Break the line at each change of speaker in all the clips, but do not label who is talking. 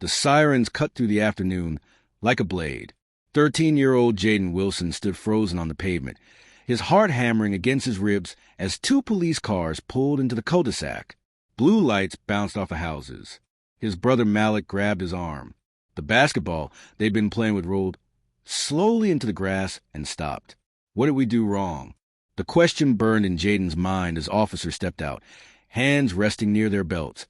The sirens cut through the afternoon like a blade. 13-year-old Jaden Wilson stood frozen on the pavement, his heart hammering against his ribs as two police cars pulled into the cul-de-sac. Blue lights bounced off the houses. His brother Malik grabbed his arm. The basketball they'd been playing with rolled slowly into the grass and stopped. What did we do wrong? The question burned in Jaden's mind as officers stepped out, hands resting near their belts,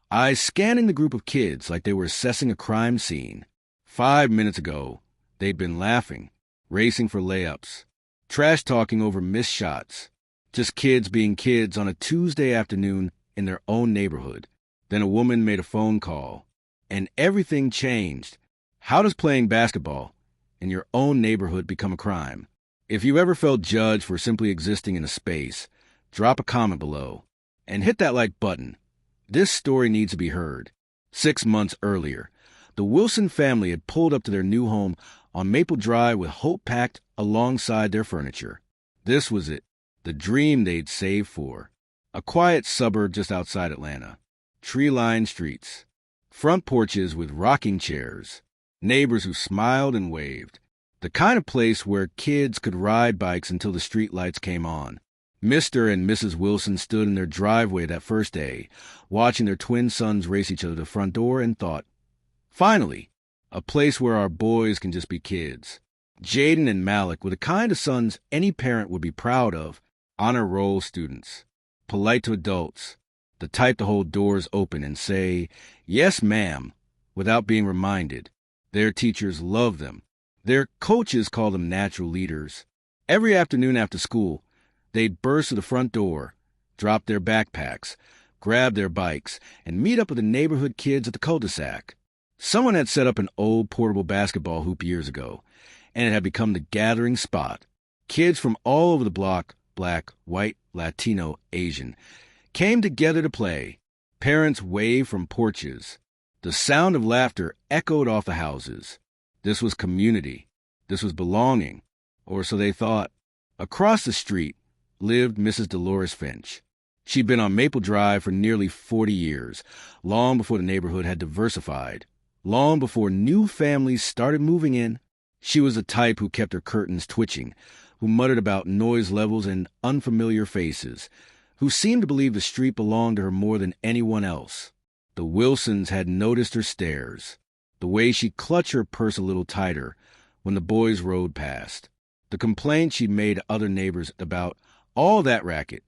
eyes scanning the group of kids like they were assessing a crime scene. 5 minutes ago, they'd been laughing, racing for layups, trash-talking over missed shots, just kids being kids on a Tuesday afternoon in their own neighborhood. Then a woman made a phone call, and everything changed. How does playing basketball in your own neighborhood become a crime? If you ever felt judged for simply existing in a space, drop a comment below and hit that like button. This story needs to be heard. 6 months earlier, the Wilson family had pulled up to their new home on Maple Drive with hope packed alongside their furniture. This was it, the dream they'd saved for. A quiet suburb just outside Atlanta. Tree-lined streets, front porches with rocking chairs, neighbors who smiled and waved. The kind of place where kids could ride bikes until the street lights came on. Mr. and Mrs. Wilson stood in their driveway that first day, watching their twin sons race each other to the front door, and thought, finally, a place where our boys can just be kids. Jaden and Malik were the kind of sons any parent would be proud of. Honor roll students, polite to adults, the type to hold doors open and say, yes, ma'am, without being reminded. Their teachers loved them. Their coaches called them natural leaders. Every afternoon after school, they'd burst to the front door, drop their backpacks, grab their bikes, and meet up with the neighborhood kids at the cul-de-sac. Someone had set up an old portable basketball hoop years ago, and it had become the gathering spot. Kids from all over the block, black, white, Latino, Asian, came together to play. Parents waved from porches. The sound of laughter echoed off the houses. This was community. This was belonging. Or so they thought. Across the street lived Mrs. Dolores Finch. She'd been on Maple Drive for nearly 40 years, long before the neighborhood had diversified, long before new families started moving in. She was the type who kept her curtains twitching, who muttered about noise levels and unfamiliar faces, who seemed to believe the street belonged to her more than anyone else. The Wilsons had noticed her stares, the way she clutched her purse a little tighter when the boys rode past, the complaints she'd made to other neighbors about all that racket,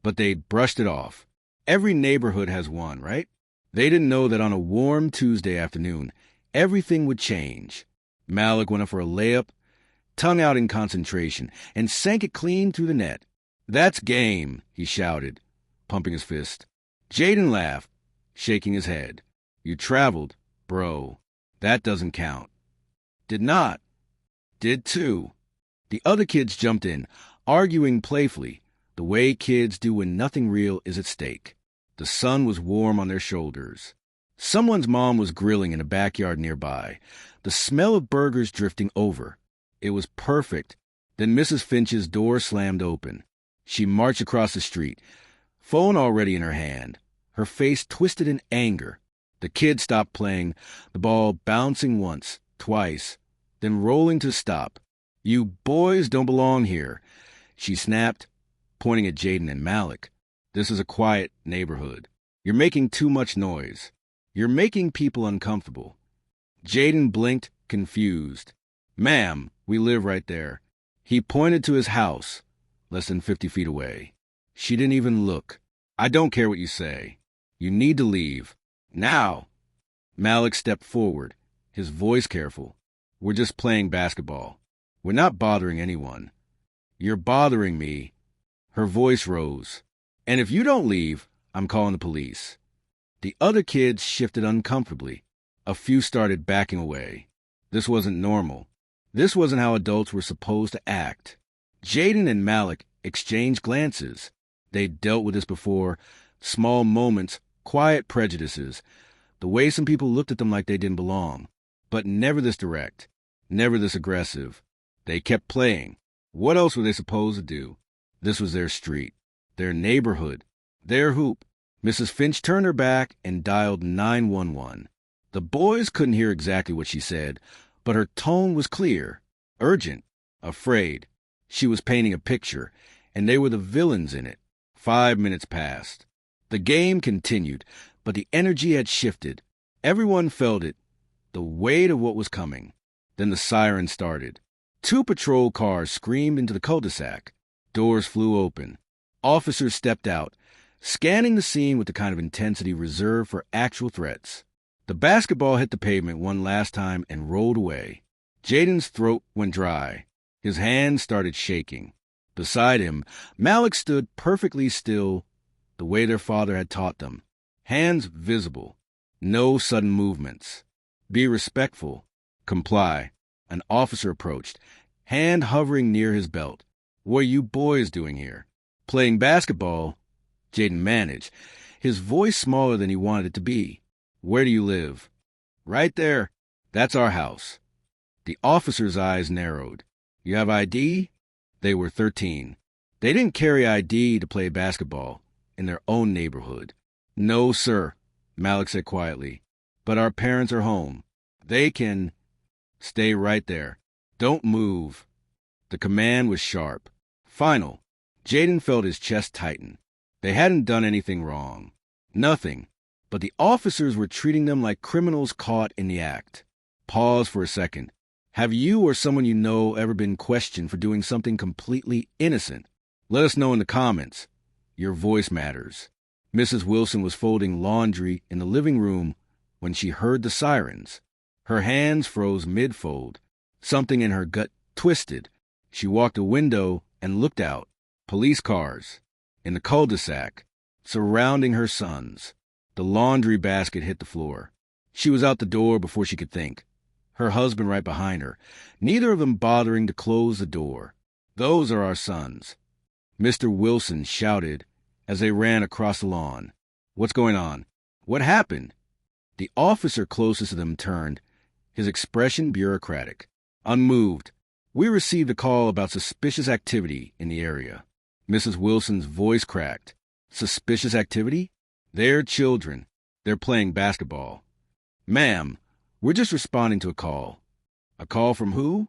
but they brushed it off. Every neighborhood has one, right? They didn't know that on a warm Tuesday afternoon, everything would change. Malik went up for a layup, tongue out in concentration, and sank it clean through the net. That's game, he shouted, pumping his fist. Jaden laughed, shaking his head. You traveled, bro. That doesn't count. Did not. Did too. The other kids jumped in, arguing playfully, the way kids do when nothing real is at stake. The sun was warm on their shoulders. Someone's mom was grilling in a backyard nearby, the smell of burgers drifting over. It was perfect. Then Mrs. Finch's door slammed open. She marched across the street, phone already in her hand, her face twisted in anger. The kids stopped playing, the ball bouncing once, twice, then rolling to stop. You boys don't belong here, she snapped, pointing at Jaden and Malik. This is a quiet neighborhood. You're making too much noise. You're making people uncomfortable. Jaden blinked, confused. Ma'am, we live right there. He pointed to his house, less than 50 feet away. She didn't even look. I don't care what you say. You need to leave. Now. Malik stepped forward, his voice careful. We're just playing basketball. We're not bothering anyone. You're bothering me. Her voice rose. And if you don't leave, I'm calling the police. The other kids shifted uncomfortably. A few started backing away. This wasn't normal. This wasn't how adults were supposed to act. Jaden and Malik exchanged glances. They'd dealt with this before. Small moments, quiet prejudices. The way some people looked at them like they didn't belong. But never this direct. Never this aggressive. They kept playing. What else were they supposed to do? This was their street. Their neighborhood. Their hoop. Mrs. Finch turned her back and dialed 911. The boys couldn't hear exactly what she said, but her tone was clear, urgent, afraid. She was painting a picture, and they were the villains in it. 5 minutes passed. The game continued, but the energy had shifted. Everyone felt it, the weight of what was coming. Then the siren started. 2 patrol cars screamed into the cul-de-sac. Doors flew open. Officers stepped out, scanning the scene with the kind of intensity reserved for actual threats. The basketball hit the pavement one last time and rolled away. Jaden's throat went dry. His hands started shaking. Beside him, Malik stood perfectly still, the way their father had taught them. Hands visible. No sudden movements. Be respectful. Comply. An officer approached, hand hovering near his belt. What are you boys doing here? Playing basketball? Jaden managed, his voice smaller than he wanted it to be. Where do you live? Right there. That's our house. The officer's eyes narrowed. You have ID? They were 13. They didn't carry ID to play basketball in their own neighborhood. No, sir, Malik said quietly. But our parents are home. They can... Stay right there. Don't move. The command was sharp. Final. Jaden felt his chest tighten. They hadn't done anything wrong. Nothing. But the officers were treating them like criminals caught in the act. Pause for a second. Have you or someone you know ever been questioned for doing something completely innocent? Let us know in the comments. Your voice matters. Mrs. Wilson was folding laundry in the living room when she heard the sirens. Her hands froze mid-fold. Something in her gut twisted. She walked to a window and looked out. Police cars. In the cul-de-sac. Surrounding her sons. The laundry basket hit the floor. She was out the door before she could think. Her husband right behind her, neither of them bothering to close the door. Those are our sons. Mr. Wilson shouted as they ran across the lawn. What's going on? What happened? The officer closest to them turned, his expression bureaucratic. Unmoved. We received a call about suspicious activity in the area. Mrs. Wilson's voice cracked. Suspicious activity? They're children. They're playing basketball. Ma'am, we're just responding to a call. A call from who?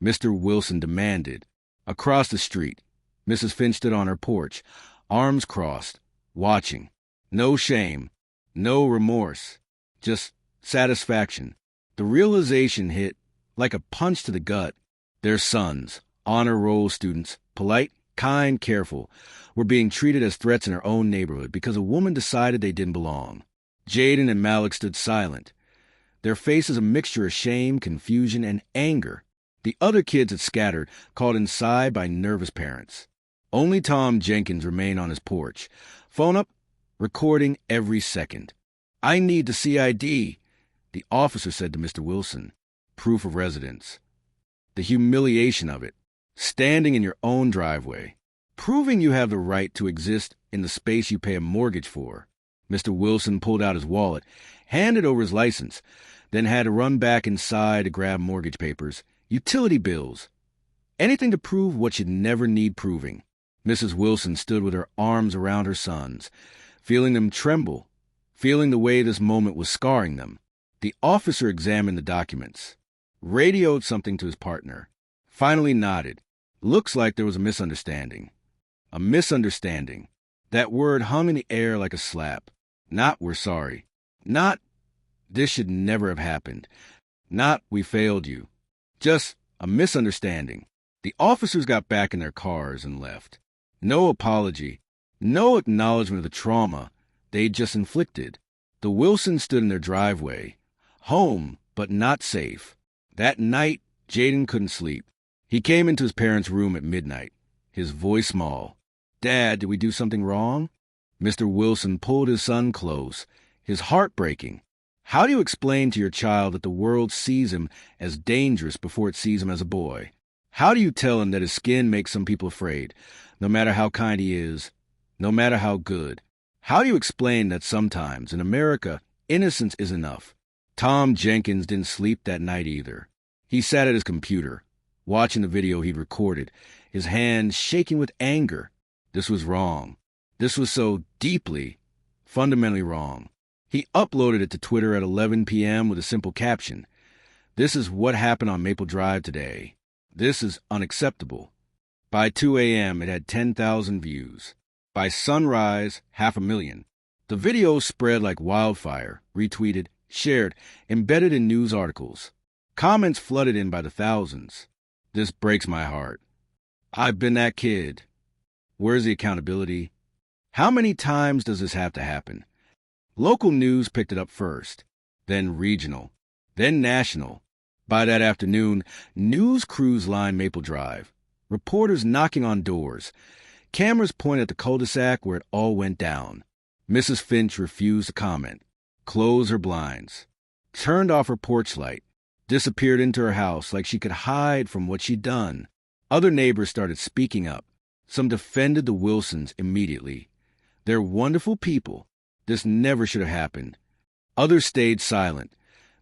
Mr. Wilson demanded. Across the street. Mrs. Finch stood on her porch, arms crossed, watching. No shame. No remorse. Just satisfaction. The realization hit like a punch to the gut. Their sons, honor roll students, polite, kind, careful, were being treated as threats in her own neighborhood because a woman decided they didn't belong. Jaden and Malik stood silent, their faces a mixture of shame, confusion, and anger. The other kids had scattered, caught inside by nervous parents. Only Tom Jenkins remained on his porch, phone up, recording every second. I need to see ID, the officer said to Mr. Wilson. Proof of residence. The humiliation of it. Standing in your own driveway. Proving you have the right to exist in the space you pay a mortgage for. Mr. Wilson pulled out his wallet, handed over his license, then had to run back inside to grab mortgage papers, utility bills. Anything to prove what you'd never need proving. Mrs. Wilson stood with her arms around her sons, feeling them tremble, feeling the way this moment was scarring them. The officer examined the documents, radioed something to his partner, finally nodded. Looks like there was a misunderstanding. A misunderstanding. That word hung in the air like a slap. Not we're sorry. Not this should never have happened. Not we failed you. Just a misunderstanding. The officers got back in their cars and left. No apology. No acknowledgement of the trauma they'd just inflicted. The Wilsons stood in their driveway. Home, but not safe. That night, Jaden couldn't sleep. He came into his parents' room at midnight, his voice small. Dad, did we do something wrong? Mr. Wilson pulled his son close, his heart breaking. How do you explain to your child that the world sees him as dangerous before it sees him as a boy? How do you tell him that his skin makes some people afraid, no matter how kind he is, no matter how good? How do you explain that sometimes, in America, innocence is enough? Tom Jenkins didn't sleep that night either. He sat at his computer, watching the video he'd recorded, his hands shaking with anger. This was wrong. This was so deeply, fundamentally wrong. He uploaded it to Twitter at 11 p.m. with a simple caption. "This is what happened on Maple Drive today. This is unacceptable." By 2 a.m., it had 10,000 views. By sunrise, 500,000. The video spread like wildfire, retweeted, shared, embedded in news articles. Comments flooded in by the thousands. "This breaks my heart. I've been that kid. Where's the accountability? How many times does this have to happen?" Local news picked it up first, then regional, then national. By that afternoon, news crews lined Maple Drive, reporters knocking on doors, cameras pointed at the cul-de-sac where it all went down. Mrs. Finch refused to comment, closed her blinds, turned off her porch light, disappeared into her house like she could hide from what she'd done. Other neighbors started speaking up. Some defended the Wilsons immediately. "They're wonderful people. This never should have happened." Others stayed silent,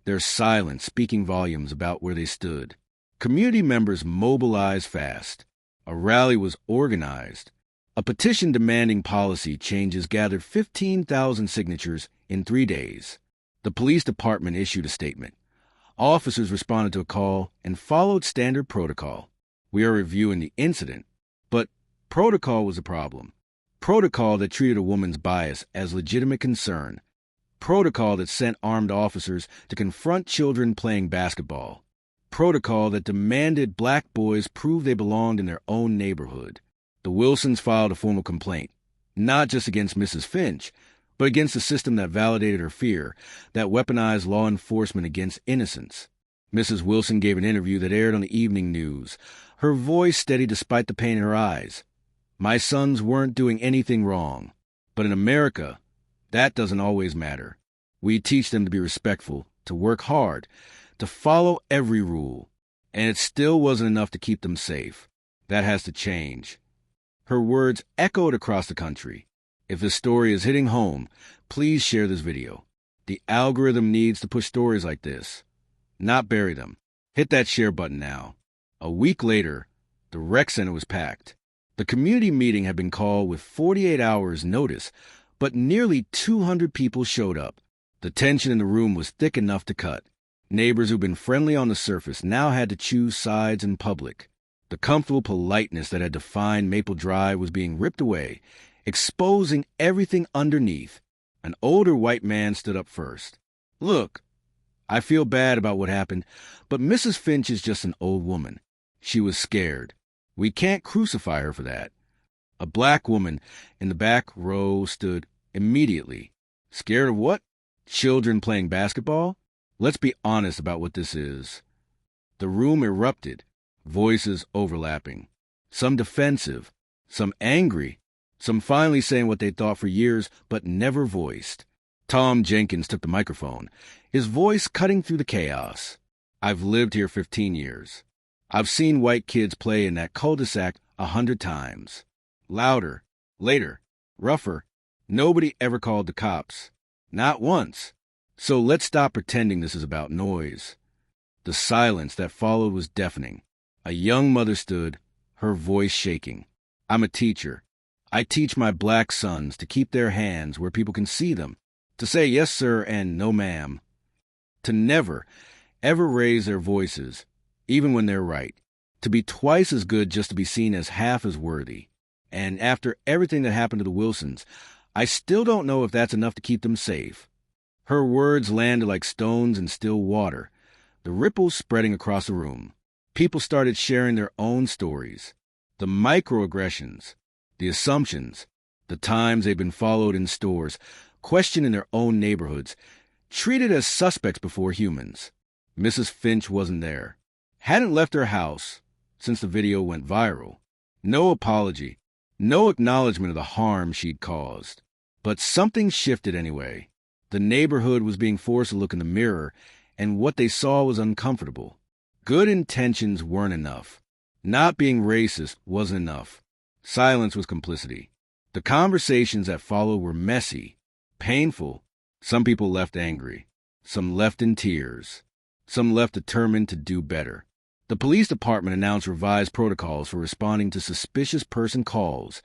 their silence speaking volumes about where they stood. Community members mobilized fast. A rally was organized. A petition demanding policy changes gathered 15,000 signatures in 3 days. The police department issued a statement. Officers responded to a call and followed standard protocol. "We are reviewing the incident." But protocol was a problem. Protocol that treated a woman's bias as legitimate concern. Protocol that sent armed officers to confront children playing basketball. Protocol that demanded black boys prove they belonged in their own neighborhood. The Wilsons filed a formal complaint, not just against Mrs. Finch, but against the system that validated her fear, that weaponized law enforcement against innocence. Mrs. Wilson gave an interview that aired on the evening news, her voice steady despite the pain in her eyes. "My sons weren't doing anything wrong. But in America, that doesn't always matter. We teach them to be respectful, to work hard, to follow every rule. And it still wasn't enough to keep them safe. That has to change." Her words echoed across the country. If this story is hitting home, please share this video. The algorithm needs to push stories like this, not bury them. Hit that share button now. A week later, the rec center was packed. The community meeting had been called with 48 hours' notice, but nearly 200 people showed up. The tension in the room was thick enough to cut. Neighbors who'd been friendly on the surface now had to choose sides in public. The comfortable politeness that had defined Maple Drive was being ripped away, exposing everything underneath. An older white man stood up first. "Look, I feel bad about what happened, but Mrs. Finch is just an old woman. She was scared. We can't crucify her for that." A black woman in the back row stood immediately. "Scared of what? Children playing basketball? Let's be honest about what this is." The room erupted, voices overlapping. Some defensive, some angry, some finally saying what they thought for years but never voiced. Tom Jenkins took the microphone, his voice cutting through the chaos. "I've lived here 15 years. I've seen white kids play in that cul-de-sac 100 times. Louder, later, rougher. Nobody ever called the cops. Not once. So let's stop pretending this is about noise." The silence that followed was deafening. A young mother stood, her voice shaking. "I'm a teacher. I teach my black sons to keep their hands where people can see them, to say yes, sir, and no, ma'am. To never, ever raise their voices, even when they're right. To be twice as good just to be seen as half as worthy. And after everything that happened to the Wilsons, I still don't know if that's enough to keep them safe." Her words landed like stones in still water, the ripples spreading across the room. People started sharing their own stories. The microaggressions, the assumptions, the times they've been followed in stores, questioned in their own neighborhoods, treated as suspects before humans. Mrs. Finch wasn't there. Hadn't left her house since the video went viral. No apology, no acknowledgement of the harm she'd caused. But something shifted anyway. The neighborhood was being forced to look in the mirror, and what they saw was uncomfortable. Good intentions weren't enough. Not being racist wasn't enough. Silence was complicity. The conversations that followed were messy, painful. Some people left angry. Some left in tears. Some left determined to do better. The police department announced revised protocols for responding to suspicious person calls,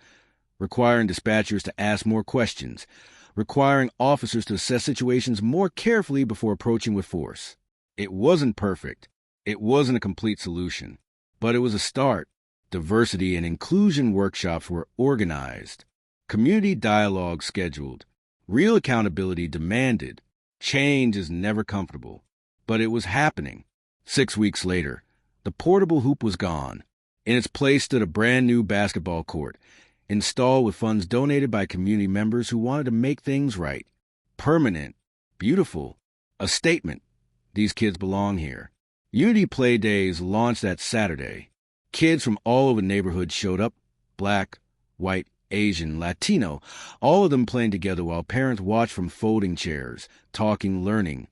requiring dispatchers to ask more questions, requiring officers to assess situations more carefully before approaching with force. It wasn't perfect. It wasn't a complete solution. But it was a start. Diversity and inclusion workshops were organized. Community dialogue scheduled. Real accountability demanded. Change is never comfortable. But it was happening. 6 weeks later, the portable hoop was gone. In its place stood a brand new basketball court, installed with funds donated by community members who wanted to make things right. Permanent. Beautiful. A statement. These kids belong here. Unity Play Days launched that Saturday. Kids from all over the neighborhood showed up, black, white, Asian, Latino, all of them playing together while parents watched from folding chairs, talking, learning,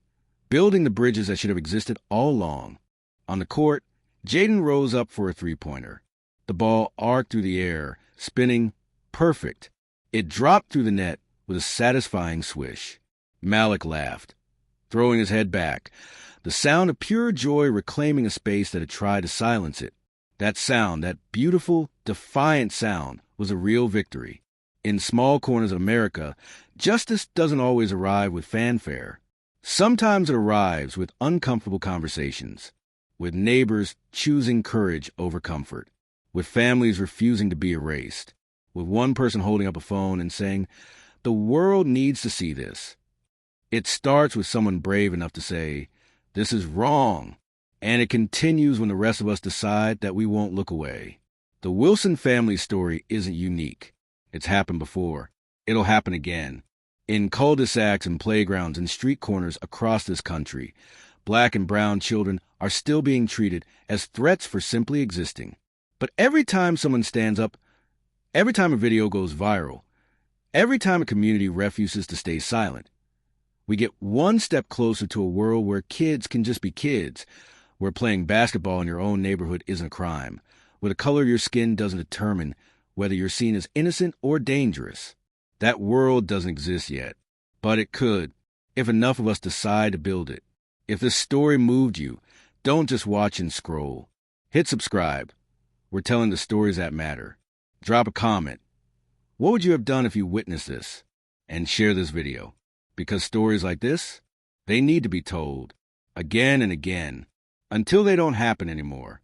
building the bridges that should have existed all along. On the court, Jaden rose up for a three-pointer. The ball arced through the air, spinning, perfect. It dropped through the net with a satisfying swish. Malik laughed, throwing his head back, the sound of pure joy reclaiming a space that had tried to silence it. That sound, that beautiful, defiant sound, was a real victory. In small corners of America, justice doesn't always arrive with fanfare. Sometimes it arrives with uncomfortable conversations, with neighbors choosing courage over comfort, with families refusing to be erased, with one person holding up a phone and saying, "The world needs to see this." It starts with someone brave enough to say, "This is wrong," and it continues when the rest of us decide that we won't look away. The Wilson family story isn't unique. It's happened before. It'll happen again. In cul-de-sacs and playgrounds and street corners across this country, black and brown children are still being treated as threats for simply existing. But every time someone stands up, every time a video goes viral, every time a community refuses to stay silent, we get one step closer to a world where kids can just be kids, where playing basketball in your own neighborhood isn't a crime, where the color of your skin doesn't determine whether you're seen as innocent or dangerous. That world doesn't exist yet, but it could, if enough of us decide to build it. If this story moved you, don't just watch and scroll. Hit subscribe. We're telling the stories that matter. Drop a comment. What would you have done if you witnessed this? And share this video. Because stories like this, they need to be told again and again until they don't happen anymore.